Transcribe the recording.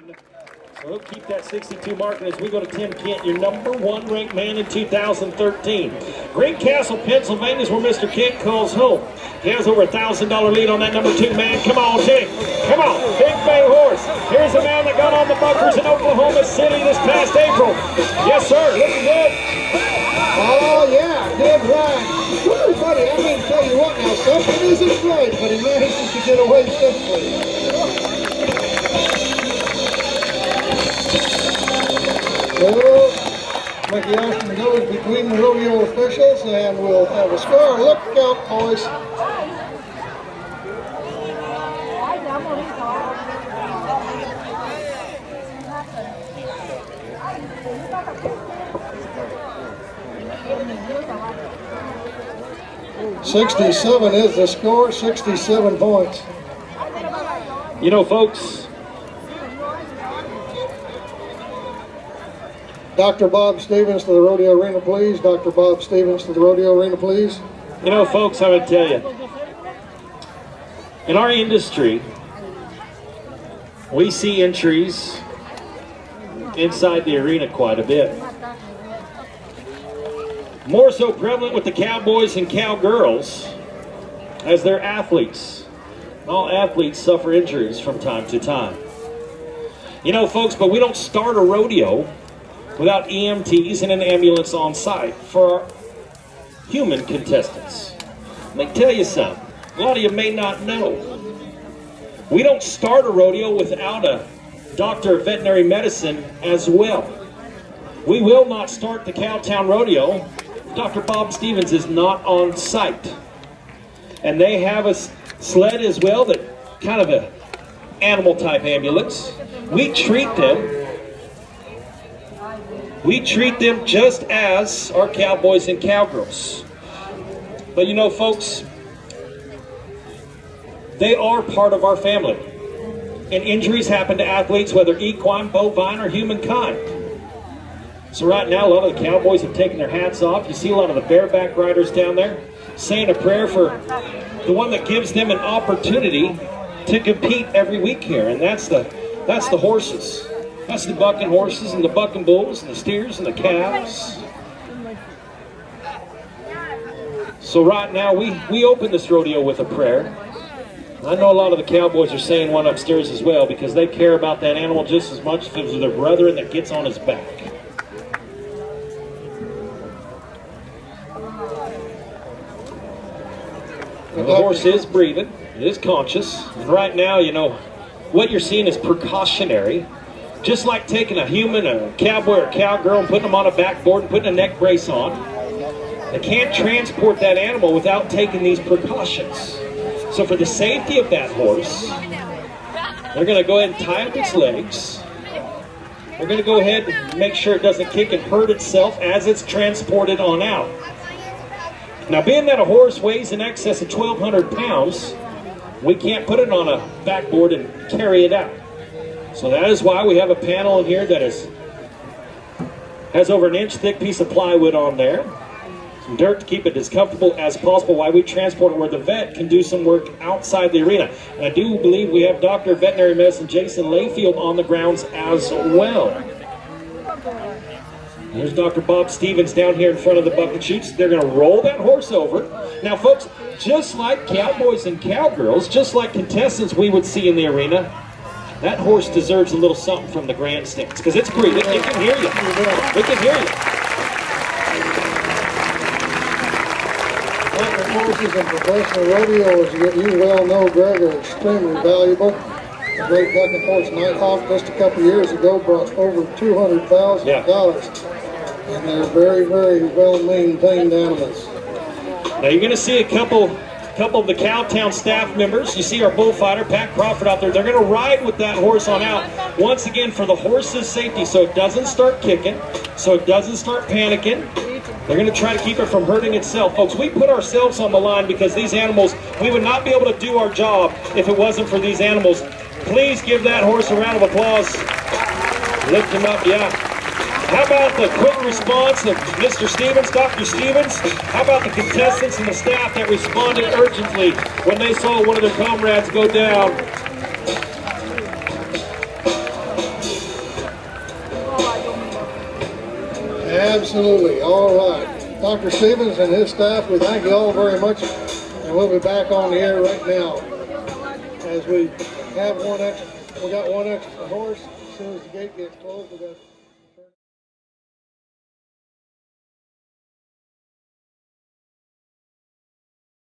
So we'll keep that 62 marking as we go to Tim Kent, your #1 ranked man in 2013. Greencastle, Pennsylvania is where Mr. Kent calls home. He has over $1,000 lead on that #2 man. Come on, Tim. Come on. Big Bay horse. Here's a man that got on the bunkers in Oklahoma City this past April. Yes, sir. Looking good. Oh, yeah. Dead right. Woo, buddy, I'm going to tell you what now. Something isn't right, but he manages to get away safely. So, Mickey Austin goes between the rodeo officials, and we'll have a score. Look out, boys. $67 is the score, 67 points. You know, folks, Dr. Bob Stevens to the rodeo arena, please. Dr. Bob Stevens to the rodeo arena, please. You know, folks, I would tell you, in our industry, we see entries inside the arena quite a bit. More so prevalent with the cowboys and cowgirls as they're athletes. All athletes suffer injuries from time to time. You know, folks, but we don't start a rodeo without EMTs and an ambulance on site for our human contestants. Let me tell you something. A lot of you may not know. We don't start a rodeo without a doctor of veterinary medicine as well. We will not start the Cowtown Rodeo. Dr. Bob Stevens is not on site. And they have a sled as well, that kind of a animal type ambulance. We treat them just as our cowboys and cowgirls. But you know, folks, they are part of our family. And injuries happen to athletes, whether equine, bovine, or humankind. So right now, a lot of the cowboys have taken their hats off. You see a lot of the bareback riders down there saying a prayer for the one that gives them an opportunity to compete every week here. And that's the horses. That's the bucking horses and the bucking bulls and the steers and the calves. So right now, we open this rodeo with a prayer. I know a lot of the cowboys are saying one upstairs as well, because they care about that animal just as much as it was their brethren that gets on his back. The horse is breathing, it is conscious, and right now, you know, what you're seeing is precautionary. Just like taking a human, a cowboy or cowgirl, and putting them on a backboard and putting a neck brace on. They can't transport that animal without taking these precautions. So for the safety of that horse, they're going to go ahead and tie up its legs. They're going to go ahead and make sure it doesn't kick and hurt itself as it's transported on out. Now, being that a horse weighs in excess of 1,200 pounds, we can't put it on a backboard and carry it out. So that is why we have a panel in here that has over an inch thick piece of plywood on there. Some dirt to keep it as comfortable as possible while we transport it where the vet can do some work outside the arena. And I do believe we have Dr. of Veterinary Medicine Jason Layfield on the grounds as well. There's Dr. Bob Stevens down here in front of the bucket chutes. They're going to roll that horse over. Now, folks, just like cowboys and cowgirls, just like contestants we would see in the arena, that horse deserves a little something from the grandstands, because it's breathing. It can hear you. It can hear you. Horses in professional rodeo, as you well know, Greg, are extremely valuable. The great bucking horse Nighthawk just a couple years ago brought over $200,000. And they're very, very well maintained animals. Now you're going to see a couple of the Cowtown staff members. You see our bullfighter, Pat Crawford, out there. They're going to ride with that horse on out, once again, for the horse's safety, so it doesn't start kicking, so it doesn't start panicking. They're going to try to keep it from hurting itself. Folks, we put ourselves on the line because these animals, we would not be able to do our job if it wasn't for these animals. Please give that horse a round of applause. Lift him up, yeah. How about the quick response of Mr. Stevens, Dr. Stevens? How about the contestants and the staff that responded urgently when they saw one of their comrades go down? Absolutely. All right. Dr. Stevens and his staff, we thank you all very much. And we'll be back on the air right now. As we have one extra, we got one extra horse. As soon as the gate gets closed, we got